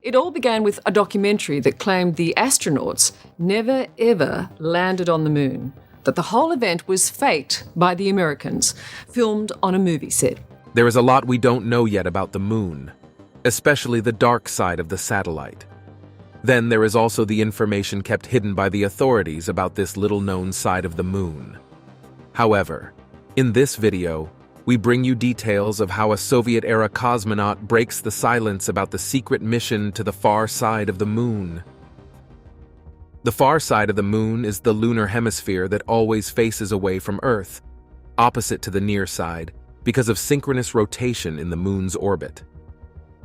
It all began with a documentary that claimed the astronauts never ever landed on the moon, that the whole event was faked by the Americans, filmed on a movie set. There is a lot we don't know yet about the moon, especially the dark side of the satellite. Then there is also the information kept hidden by the authorities about this little-known side of the moon. However, in this video, we bring you details of how a Soviet-era cosmonaut breaks the silence about the secret mission to the far side of the moon. The far side of the moon is the lunar hemisphere that always faces away from Earth, opposite to the near side, because of synchronous rotation in the moon's orbit.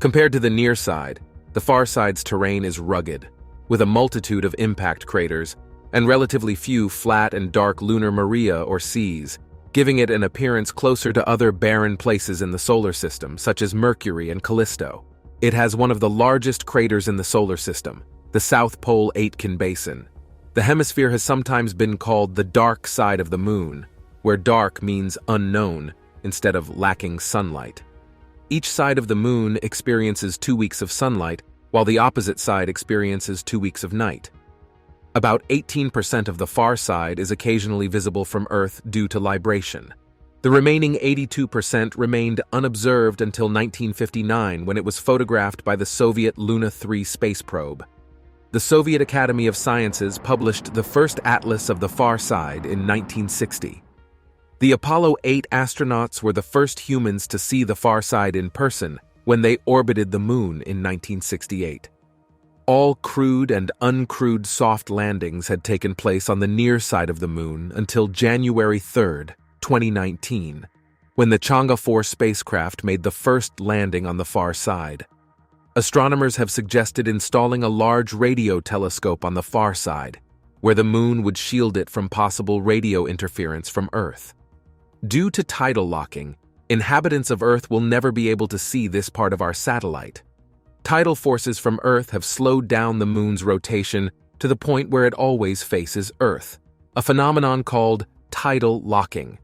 Compared to the near side, the far side's terrain is rugged, with a multitude of impact craters and relatively few flat and dark lunar maria or seas, giving it an appearance closer to other barren places in the solar system, such as Mercury and Callisto. It has one of the largest craters in the solar system, the South Pole Aitken Basin. The hemisphere has sometimes been called the dark side of the moon, where dark means unknown instead of lacking sunlight. Each side of the moon experiences 2 weeks of sunlight, while the opposite side experiences 2 weeks of night. About 18% of the far side is occasionally visible from Earth due to libration. The remaining 82% remained unobserved until 1959, when it was photographed by the Soviet Luna 3 space probe. The Soviet Academy of Sciences published the first atlas of the far side in 1960. The Apollo 8 astronauts were the first humans to see the far side in person when they orbited the moon in 1968. All crewed and uncrewed soft landings had taken place on the near side of the moon until January 3, 2019, when the Chang'e 4 spacecraft made the first landing on the far side. Astronomers have suggested installing a large radio telescope on the far side, where the moon would shield it from possible radio interference from Earth. Due to tidal locking, inhabitants of Earth will never be able to see this part of our satellite. Tidal forces from Earth have slowed down the moon's rotation to the point where it always faces Earth, a phenomenon called tidal locking.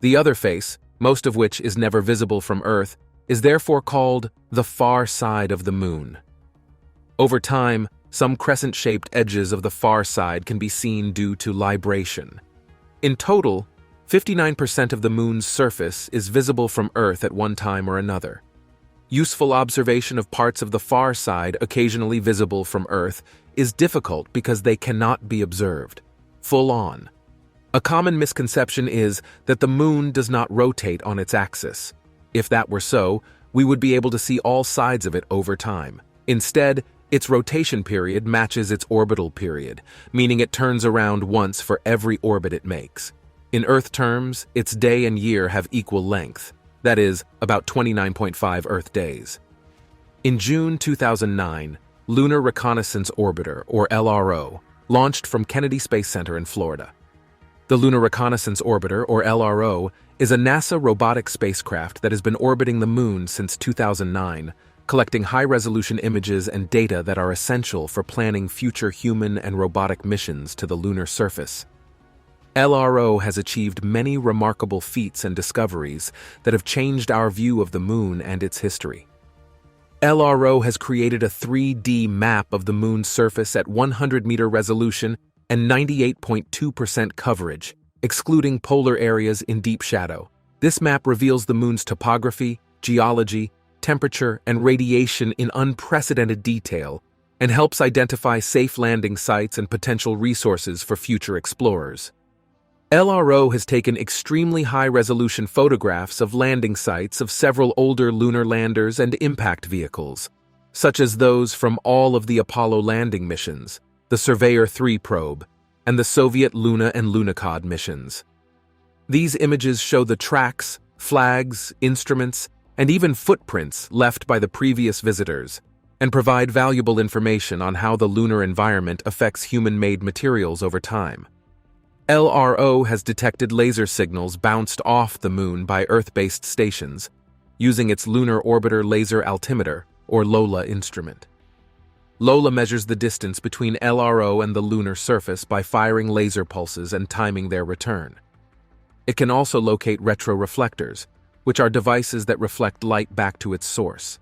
The other face, most of which is never visible from Earth, is therefore called the far side of the moon. Over time, some crescent-shaped edges of the far side can be seen due to libration. In total, 59% of the moon's surface is visible from Earth at one time or another. Useful observation of parts of the far side occasionally visible from Earth is difficult because they cannot be observed full on. A common misconception is that the moon does not rotate on its axis. If that were so, we would be able to see all sides of it over time. Instead, its rotation period matches its orbital period, meaning it turns around once for every orbit it makes. In Earth terms, its day and year have equal length. That is, about 29.5 Earth days. In June 2009, Lunar Reconnaissance Orbiter, or LRO, launched from Kennedy Space Center in Florida. The Lunar Reconnaissance Orbiter, or LRO, is a NASA robotic spacecraft that has been orbiting the moon since 2009, collecting high-resolution images and data that are essential for planning future human and robotic missions to the lunar surface. LRO has achieved many remarkable feats and discoveries that have changed our view of the moon and its history. LRO has created a 3D map of the moon's surface at 100-meter resolution and 98.2% coverage, excluding polar areas in deep shadow. This map reveals the moon's topography, geology, temperature, and radiation in unprecedented detail and helps identify safe landing sites and potential resources for future explorers. LRO has taken extremely high-resolution photographs of landing sites of several older lunar landers and impact vehicles, such as those from all of the Apollo landing missions, the Surveyor 3 probe, and the Soviet Luna and Lunokhod missions. These images show the tracks, flags, instruments, and even footprints left by the previous visitors, and provide valuable information on how the lunar environment affects human-made materials over time. LRO has detected laser signals bounced off the moon by Earth-based stations, using its Lunar Orbiter Laser Altimeter, or LOLA instrument. LOLA measures the distance between LRO and the lunar surface by firing laser pulses and timing their return. It can also locate retroreflectors, which are devices that reflect light back to its source.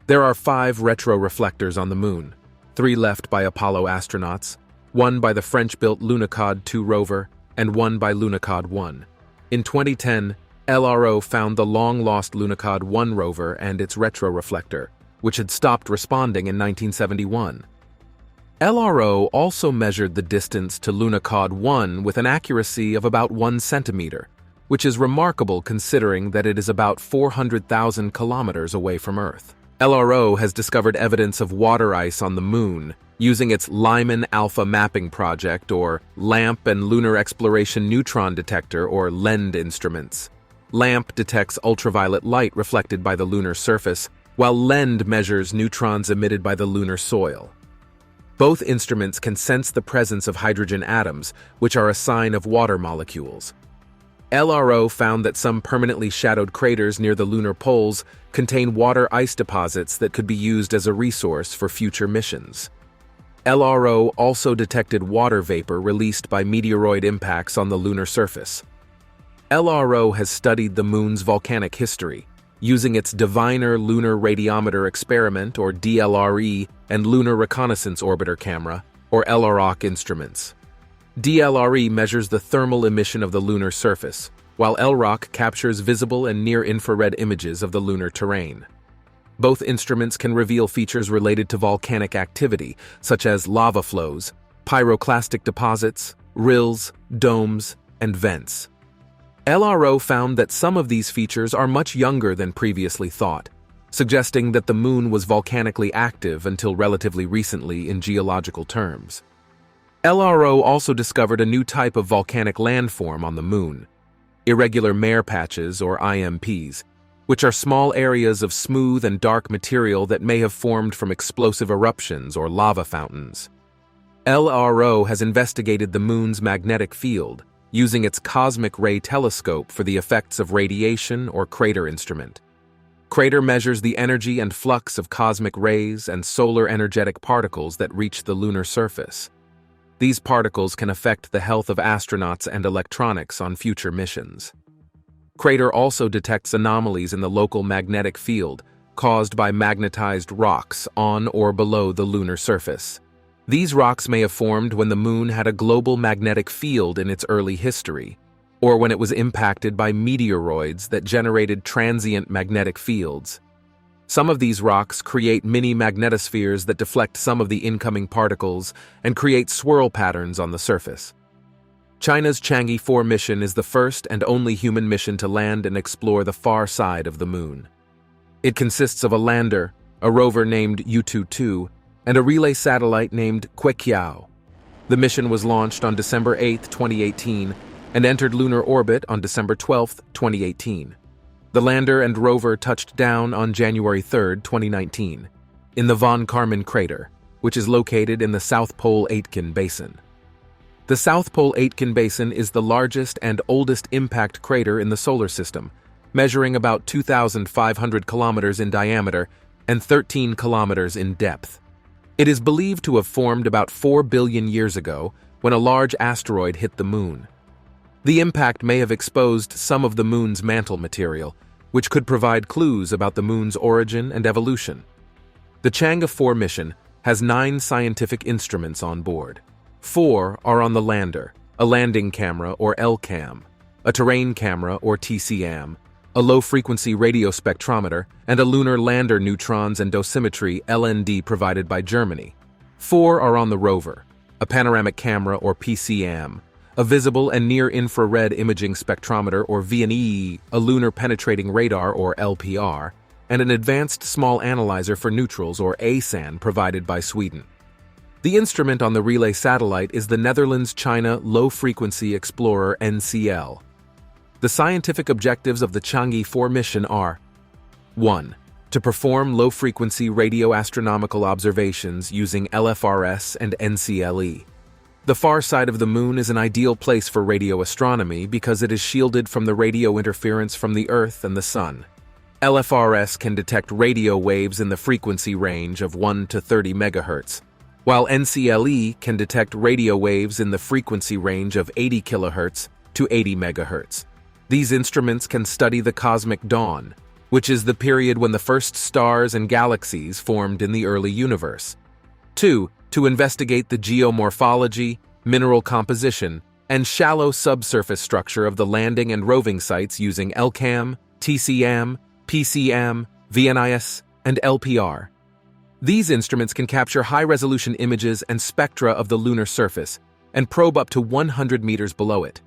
There are 5 retroreflectors on the Moon, 3 left by Apollo astronauts, 1 by the French-built Lunokhod 2 rover, and 1 by Lunokhod 1. In 2010, LRO found the long-lost Lunokhod 1 rover and its retroreflector, which had stopped responding in 1971. LRO also measured the distance to Lunokhod 1 with an accuracy of about 1 centimeter, which is remarkable considering that it is about 400,000 kilometers away from Earth. LRO has discovered evidence of water ice on the Moon using its Lyman Alpha Mapping Project, or LAMP, and Lunar Exploration Neutron Detector, or LEND instruments. LAMP detects ultraviolet light reflected by the lunar surface, while LEND measures neutrons emitted by the lunar soil. Both instruments can sense the presence of hydrogen atoms, which are a sign of water molecules. LRO found that some permanently shadowed craters near the lunar poles contain water ice deposits that could be used as a resource for future missions. LRO also detected water vapor released by meteoroid impacts on the lunar surface. LRO has studied the Moon's volcanic history, using its Diviner Lunar Radiometer Experiment, or DLRE, and Lunar Reconnaissance Orbiter Camera, or LROC instruments. DLRE measures the thermal emission of the lunar surface, while LROC captures visible and near-infrared images of the lunar terrain. Both instruments can reveal features related to volcanic activity, such as lava flows, pyroclastic deposits, rills, domes, and vents. LRO found that some of these features are much younger than previously thought, suggesting that the Moon was volcanically active until relatively recently in geological terms. LRO also discovered a new type of volcanic landform on the Moon, irregular mare patches, or IMPs, which are small areas of smooth and dark material that may have formed from explosive eruptions or lava fountains. LRO has investigated the Moon's magnetic field, using its cosmic ray telescope for the effects of radiation, or crater instrument. Crater measures the energy and flux of cosmic rays and solar energetic particles that reach the lunar surface. These particles can affect the health of astronauts and electronics on future missions. Crater also detects anomalies in the local magnetic field caused by magnetized rocks on or below the lunar surface. These rocks may have formed when the Moon had a global magnetic field in its early history, or when it was impacted by meteoroids that generated transient magnetic fields. Some of these rocks create mini magnetospheres that deflect some of the incoming particles and create swirl patterns on the surface. China's Chang'e 4 mission is the first and only human mission to land and explore the far side of the Moon. It consists of a lander, a rover named Yutu-2, and a relay satellite named Queqiao. The mission was launched on December 8, 2018, and entered lunar orbit on December 12, 2018. The lander and rover touched down on January 3, 2019, in the Von Karman crater, which is located in the South Pole Aitken Basin. The South Pole Aitken Basin is the largest and oldest impact crater in the solar system, measuring about 2,500 kilometers in diameter and 13 kilometers in depth. It is believed to have formed about 4 billion years ago when a large asteroid hit the Moon. The impact may have exposed some of the Moon's mantle material, which could provide clues about the Moon's origin and evolution. The Chang'e 4 mission has 9 scientific instruments on board. 4 are on the lander, a landing camera, or LCAM, a terrain camera, or TCAM, a low-frequency radio spectrometer, and a lunar lander neutrons and dosimetry LND provided by Germany. 4 are on the rover, a panoramic camera, or PCM, a visible and near-infrared imaging spectrometer, or VNE, a lunar penetrating radar, or LPR, and an advanced small analyzer for neutrals, or ASAN, provided by Sweden. The instrument on the relay satellite is the Netherlands-China Low-Frequency Explorer NCL. The scientific objectives of the Chang'e 4 mission are: 1. To perform low-frequency radio astronomical observations using LFRS and NCLE. The far side of the Moon is an ideal place for radio astronomy because it is shielded from the radio interference from the Earth and the Sun. LFRS can detect radio waves in the frequency range of 1 to 30 MHz, while NCLE can detect radio waves in the frequency range of 80 kHz to 80 MHz. These instruments can study the cosmic dawn, which is the period when the first stars and galaxies formed in the early universe. 2. To investigate the geomorphology, mineral composition, and shallow subsurface structure of the landing and roving sites using LCAM, TCAM, PCAM, VNIS, and LPR. These instruments can capture high-resolution images and spectra of the lunar surface and probe up to 100 meters below it.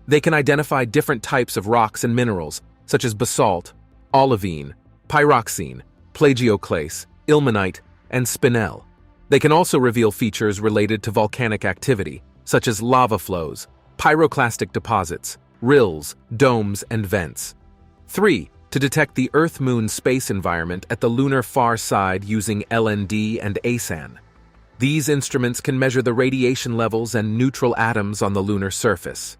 They can identify different types of rocks and minerals, such as basalt, olivine, pyroxene, plagioclase, ilmenite, and spinel. They can also reveal features related to volcanic activity, such as lava flows, pyroclastic deposits, rills, domes, and vents. 3. To detect the Earth-Moon space environment at the lunar far side using LND and ASAN. These instruments can measure the radiation levels and neutral atoms on the lunar surface.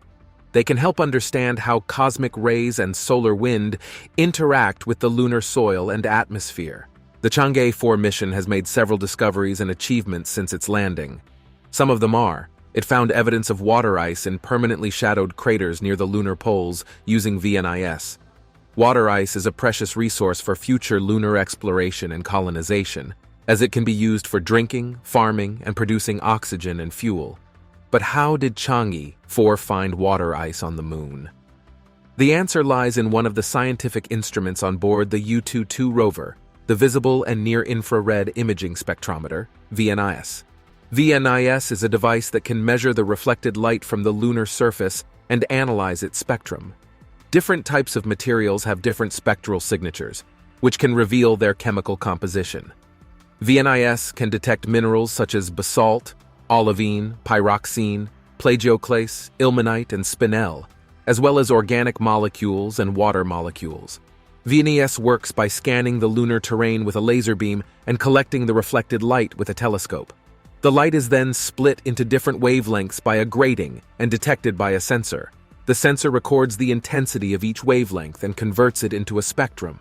They can help understand how cosmic rays and solar wind interact with the lunar soil and atmosphere. The Chang'e 4 mission has made several discoveries and achievements since its landing. Some of them are: it found evidence of water ice in permanently shadowed craters near the lunar poles using VNIS. Water ice is a precious resource for future lunar exploration and colonization, as it can be used for drinking, farming, and producing oxygen and fuel. But how did Chang'e 4 find water ice on the moon? The answer lies in one of the scientific instruments on board the U-22 rover, the Visible and Near-Infrared Imaging Spectrometer, VNIS. VNIS is a device that can measure the reflected light from the lunar surface and analyze its spectrum. Different types of materials have different spectral signatures, which can reveal their chemical composition. VNIS can detect minerals such as basalt, olivine, pyroxene, plagioclase, ilmenite, and spinel, as well as organic molecules and water molecules. VNIS works by scanning the lunar terrain with a laser beam and collecting the reflected light with a telescope. The light is then split into different wavelengths by a grating and detected by a sensor. The sensor records the intensity of each wavelength and converts it into a spectrum.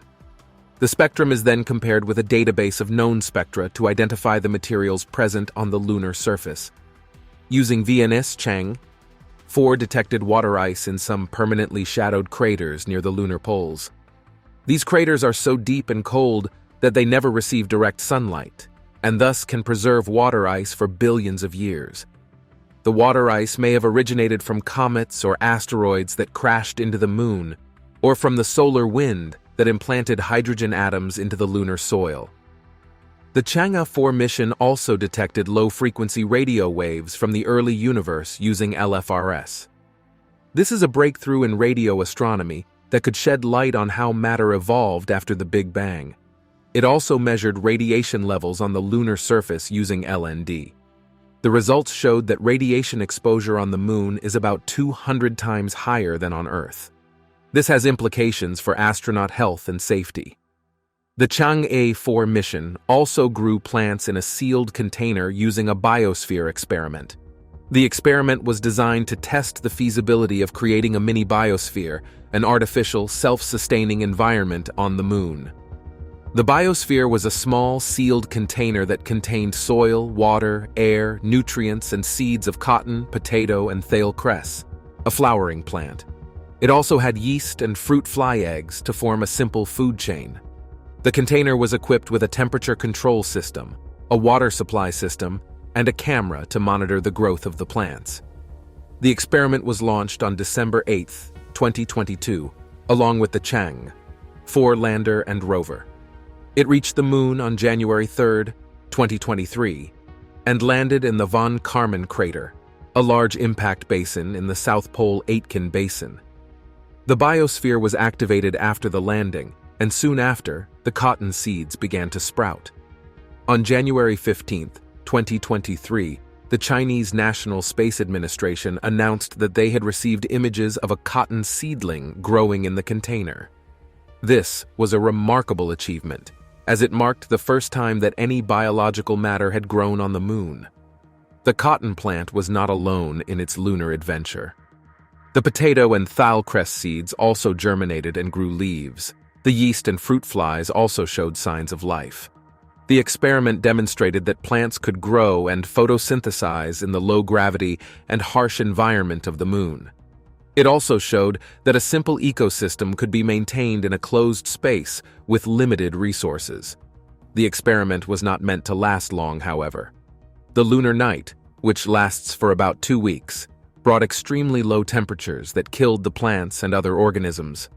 The spectrum is then compared with a database of known spectra to identify the materials present on the lunar surface. Using VNIS, Chang'e 4 detected water ice in some permanently shadowed craters near the lunar poles. These craters are so deep and cold that they never receive direct sunlight, and thus can preserve water ice for billions of years. The water ice may have originated from comets or asteroids that crashed into the moon, or from the solar wind that implanted hydrogen atoms into the lunar soil. The Chang'e 4 mission also detected low-frequency radio waves from the early universe using LFRS. This is a breakthrough in radio astronomy that could shed light on how matter evolved after the Big Bang. It also measured radiation levels on the lunar surface using LND. The results showed that radiation exposure on the moon is about 200 times higher than on Earth. This has implications for astronaut health and safety. The Chang'e 4 mission also grew plants in a sealed container using a biosphere experiment. The experiment was designed to test the feasibility of creating a mini biosphere, an artificial, self-sustaining environment on the moon. The biosphere was a small, sealed container that contained soil, water, air, nutrients, and seeds of cotton, potato, and thale cress, a flowering plant. It also had yeast and fruit fly eggs to form a simple food chain. The container was equipped with a temperature control system, a water supply system, and a camera to monitor the growth of the plants. The experiment was launched on December 8, 2022, along with the Chang'e 4 lander and rover. It reached the moon on January 3, 2023, and landed in the Von Karman crater, a large impact basin in the South Pole Aitken Basin. The biosphere was activated after the landing, and soon after, the cotton seeds began to sprout. On January 15, 2023, the Chinese National Space Administration announced that they had received images of a cotton seedling growing in the container. This was a remarkable achievement, as it marked the first time that any biological matter had grown on the moon. The cotton plant was not alone in its lunar adventure. The potato and thale cress seeds also germinated and grew leaves. The yeast and fruit flies also showed signs of life. The experiment demonstrated that plants could grow and photosynthesize in the low-gravity and harsh environment of the moon. It also showed that a simple ecosystem could be maintained in a closed space with limited resources. The experiment was not meant to last long, however. The lunar night, which lasts for about 2 weeks, brought extremely low temperatures that killed the plants and other organisms.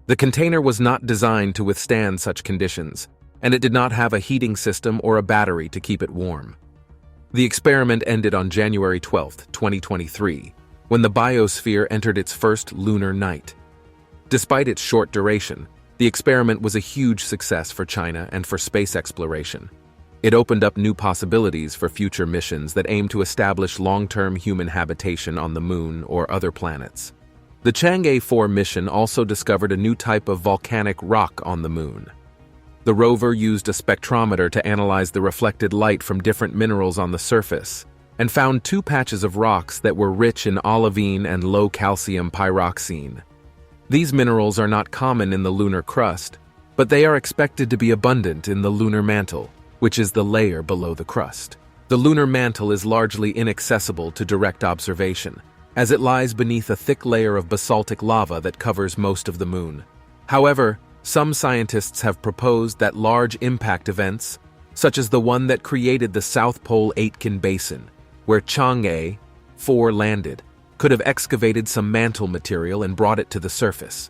The container was not designed to withstand such conditions, and it did not have a heating system or a battery to keep it warm. The experiment ended on January 12, 2023, when the biosphere entered its first lunar night. Despite its short duration, the experiment was a huge success for China and for space exploration. It opened up new possibilities for future missions that aim to establish long-term human habitation on the Moon or other planets. The Chang'e 4 mission also discovered a new type of volcanic rock on the Moon. The rover used a spectrometer to analyze the reflected light from different minerals on the surface, and found 2 patches of rocks that were rich in olivine and low-calcium pyroxene. These minerals are not common in the lunar crust, but they are expected to be abundant in the lunar mantle, which is the layer below the crust. The lunar mantle is largely inaccessible to direct observation, as it lies beneath a thick layer of basaltic lava that covers most of the Moon. However, some scientists have proposed that large impact events, such as the one that created the South Pole Aitken Basin, where Chang'e 4 landed, could have excavated some mantle material and brought it to the surface.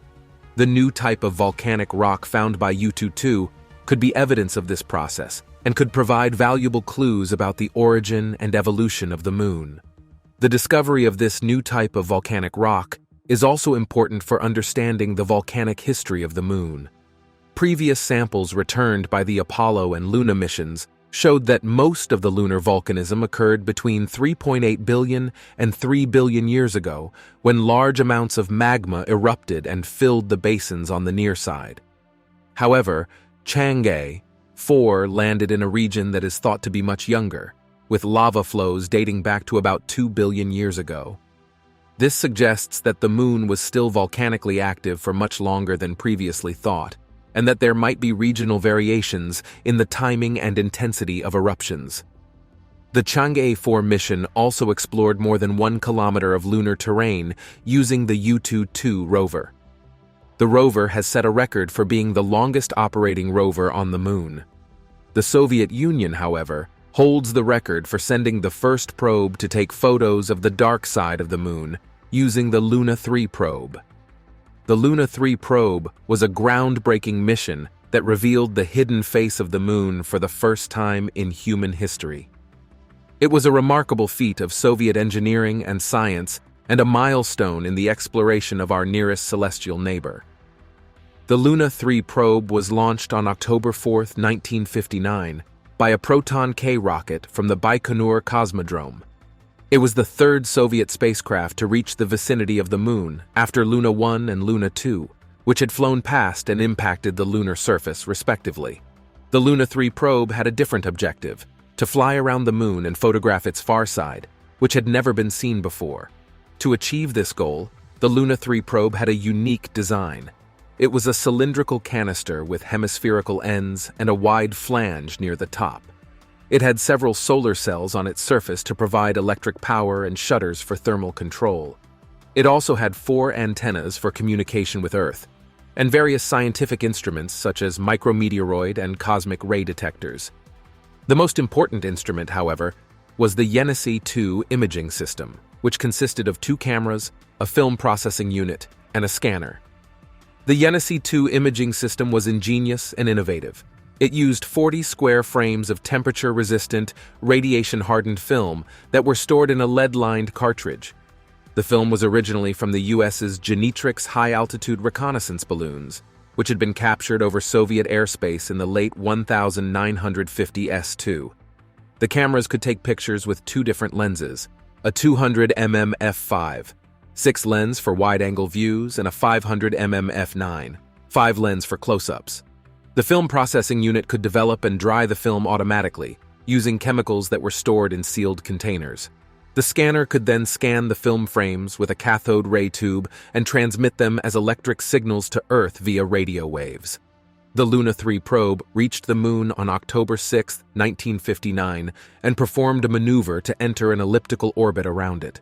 The new type of volcanic rock found by Yutu-2 could be evidence of this process and could provide valuable clues about the origin and evolution of the Moon. The discovery of this new type of volcanic rock is also important for understanding the volcanic history of the Moon. Previous samples returned by the Apollo and Luna missions showed that most of the lunar volcanism occurred between 3.8 billion and 3 billion years ago, when large amounts of magma erupted and filled the basins on the near side. However, Chang'e 4 landed in a region that is thought to be much younger, with lava flows dating back to about 2 billion years ago. This suggests that the Moon was still volcanically active for much longer than previously thought, and that there might be regional variations in the timing and intensity of eruptions. The Chang'e 4 mission also explored more than 1 kilometer of lunar terrain using the Yutu-2 rover. The rover has set a record for being the longest operating rover on the Moon. The Soviet Union, however, holds the record for sending the first probe to take photos of the dark side of the Moon using the Luna 3 probe. The Luna 3 probe was a groundbreaking mission that revealed the hidden face of the Moon for the first time in human history. It was a remarkable feat of Soviet engineering and science and a milestone in the exploration of our nearest celestial neighbor. The Luna 3 probe was launched on October 4, 1959, by a Proton K rocket from the Baikonur Cosmodrome. It was the third Soviet spacecraft to reach the vicinity of the Moon after Luna 1 and Luna 2, which had flown past and impacted the lunar surface, respectively. The Luna 3 probe had a different objective: to fly around the Moon and photograph its far side, which had never been seen before. To achieve this goal, the Luna 3 probe had a unique design. It was a cylindrical canister with hemispherical ends and a wide flange near the top. It had several solar cells on its surface to provide electric power and shutters for thermal control. It also had 4 antennas for communication with Earth, and various scientific instruments such as micrometeoroid and cosmic ray detectors. The most important instrument, however, was the Yenesi 2 imaging system, which consisted of 2 cameras, a film processing unit, and a scanner. The Yenesi 2 imaging system was ingenious and innovative. It used 40 square frames of temperature-resistant, radiation-hardened film that were stored in a lead-lined cartridge. The film was originally from the U.S.'s Genitrix high-altitude reconnaissance balloons, which had been captured over Soviet airspace in the late 1950 S2. The cameras could take pictures with 2 different lenses, a 200 mm f5, 6 lens for wide-angle views, and a 500 mm f9, 5 lens for close-ups. The film processing unit could develop and dry the film automatically, using chemicals that were stored in sealed containers. The scanner could then scan the film frames with a cathode ray tube and transmit them as electric signals to Earth via radio waves. The Luna 3 probe reached the Moon on October 6, 1959, and performed a maneuver to enter an elliptical orbit around it.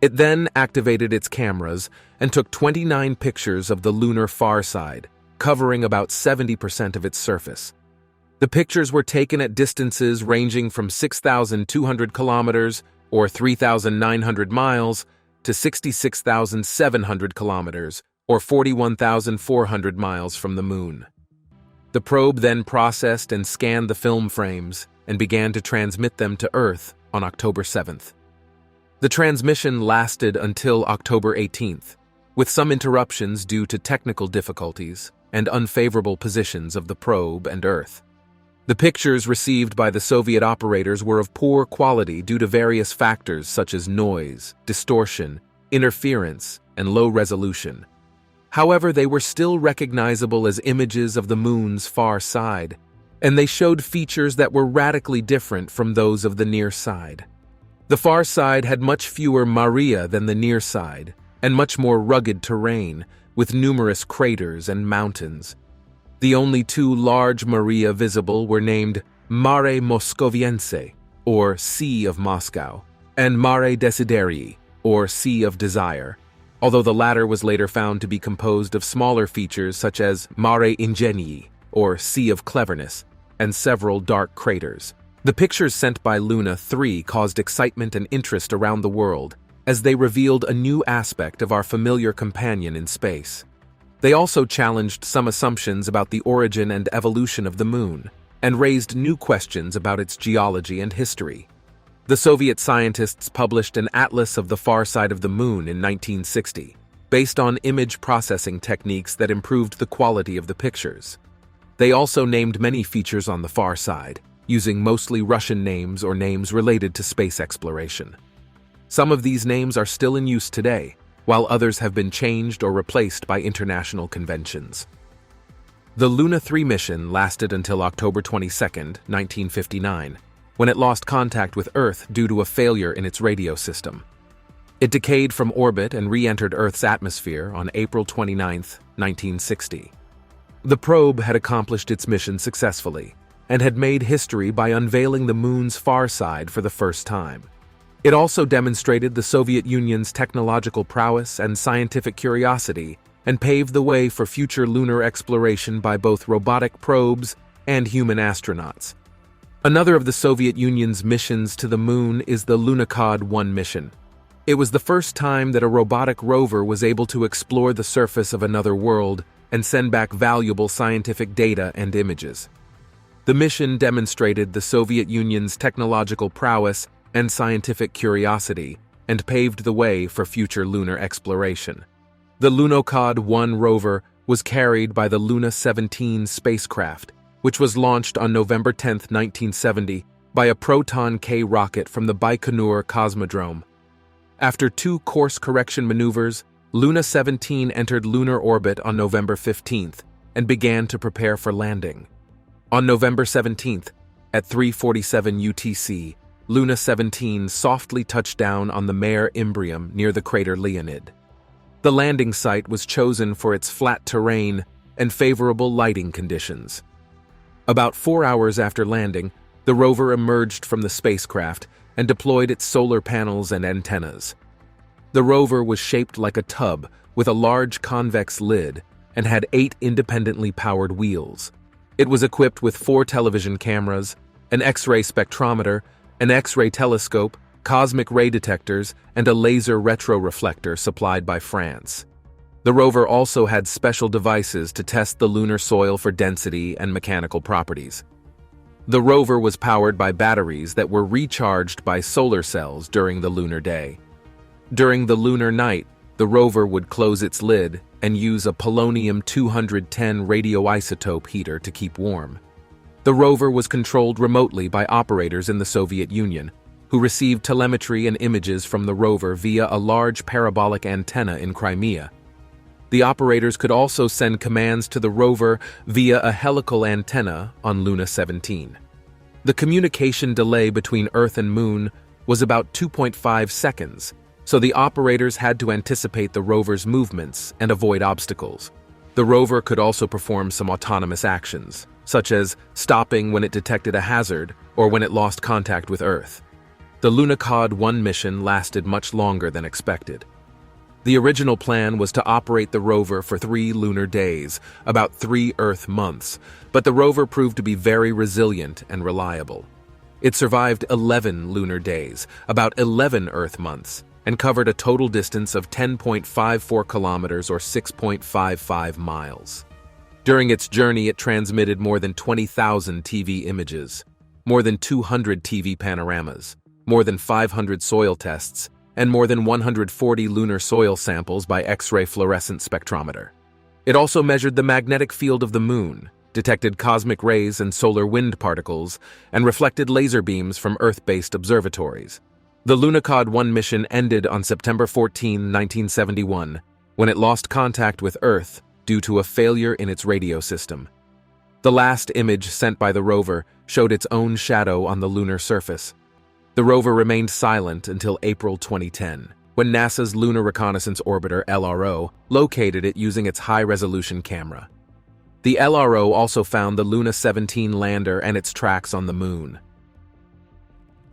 It then activated its cameras and took 29 pictures of the lunar far side, covering about 70% of its surface. The pictures were taken at distances ranging from 6,200 kilometers, or 3,900 miles, to 66,700 kilometers, or 41,400 miles from the Moon. The probe then processed and scanned the film frames and began to transmit them to Earth on October 7th. The transmission lasted until October 18th, with some interruptions due to technical difficulties and unfavorable positions of the probe and Earth. The pictures received by the Soviet operators were of poor quality due to various factors such as noise, distortion, interference, and low resolution. However, they were still recognizable as images of the Moon's far side, and they showed features that were radically different from those of the near side. The far side had much fewer maria than the near side, and much more rugged terrain, with numerous craters and mountains. The only two large maria visible were named Mare Moscoviense, or Sea of Moscow, and Mare Desiderii, or Sea of Desire, although the latter was later found to be composed of smaller features such as Mare Ingenii, or Sea of Cleverness, and several dark craters. The pictures sent by Luna 3 caused excitement and interest around the world, as they revealed a new aspect of our familiar companion in space. They also challenged some assumptions about the origin and evolution of the Moon, and raised new questions about its geology and history. The Soviet scientists published an atlas of the far side of the Moon in 1960, based on image processing techniques that improved the quality of the pictures. They also named many features on the far side, using mostly Russian names or names related to space exploration. Some of these names are still in use today, while others have been changed or replaced by international conventions. The Luna 3 mission lasted until October 22, 1959, when it lost contact with Earth due to a failure in its radio system. It decayed from orbit and re-entered Earth's atmosphere on April 29, 1960. The probe had accomplished its mission successfully, and had made history by unveiling the Moon's far side for the first time. It also demonstrated the Soviet Union's technological prowess and scientific curiosity, and paved the way for future lunar exploration by both robotic probes and human astronauts. Another of the Soviet Union's missions to the Moon is the Lunokhod 1 mission. It was the first time that a robotic rover was able to explore the surface of another world and send back valuable scientific data and images. The mission demonstrated the Soviet Union's technological prowess and scientific curiosity, and paved the way for future lunar exploration. The Lunokhod 1 rover was carried by the Luna 17 spacecraft, which was launched on November 10, 1970, by a Proton K rocket from the Baikonur Cosmodrome. After 2 course correction maneuvers, Luna 17 entered lunar orbit on November 15th and began to prepare for landing. On November 17th, at 3:47 UTC, Luna 17 softly touched down on the Mare Imbrium near the crater Leonid. The landing site was chosen for its flat terrain and favorable lighting conditions. About 4 hours after landing, the rover emerged from the spacecraft and deployed its solar panels and antennas. The rover was shaped like a tub with a large convex lid and had 8 independently powered wheels. It was equipped with 4 television cameras, an X-ray spectrometer, an X-ray telescope, cosmic ray detectors, and a laser retroreflector supplied by France. The rover also had special devices to test the lunar soil for density and mechanical properties. The rover was powered by batteries that were recharged by solar cells during the lunar day. During the lunar night, the rover would close its lid and use a polonium-210 radioisotope heater to keep warm. The rover was controlled remotely by operators in the Soviet Union, who received telemetry and images from the rover via a large parabolic antenna in Crimea. The operators could also send commands to the rover via a helical antenna on Luna 17. The communication delay between Earth and Moon was about 2.5 seconds, so the operators had to anticipate the rover's movements and avoid obstacles. The rover could also perform some autonomous actions, such as stopping when it detected a hazard or when it lost contact with Earth. The Lunokhod 1 mission lasted much longer than expected. The original plan was to operate the rover for 3 lunar days, about 3 Earth months, but the rover proved to be very resilient and reliable. It survived 11 lunar days, about 11 Earth months, and covered a total distance of 10.54 kilometers or 6.55 miles. During its journey, it transmitted more than 20,000 TV images, more than 200 TV panoramas, more than 500 soil tests, and more than 140 lunar soil samples by X-ray fluorescent spectrometer. It also measured the magnetic field of the moon, detected cosmic rays and solar wind particles, and reflected laser beams from Earth-based observatories. The Lunokhod 1 mission ended on September 14, 1971, when it lost contact with Earth due to a failure in its radio system. The last image sent by the rover showed its own shadow on the lunar surface. The rover remained silent until April 2010, when NASA's Lunar Reconnaissance Orbiter (LRO) located it using its high-resolution camera. The LRO also found the Luna 17 lander and its tracks on the moon.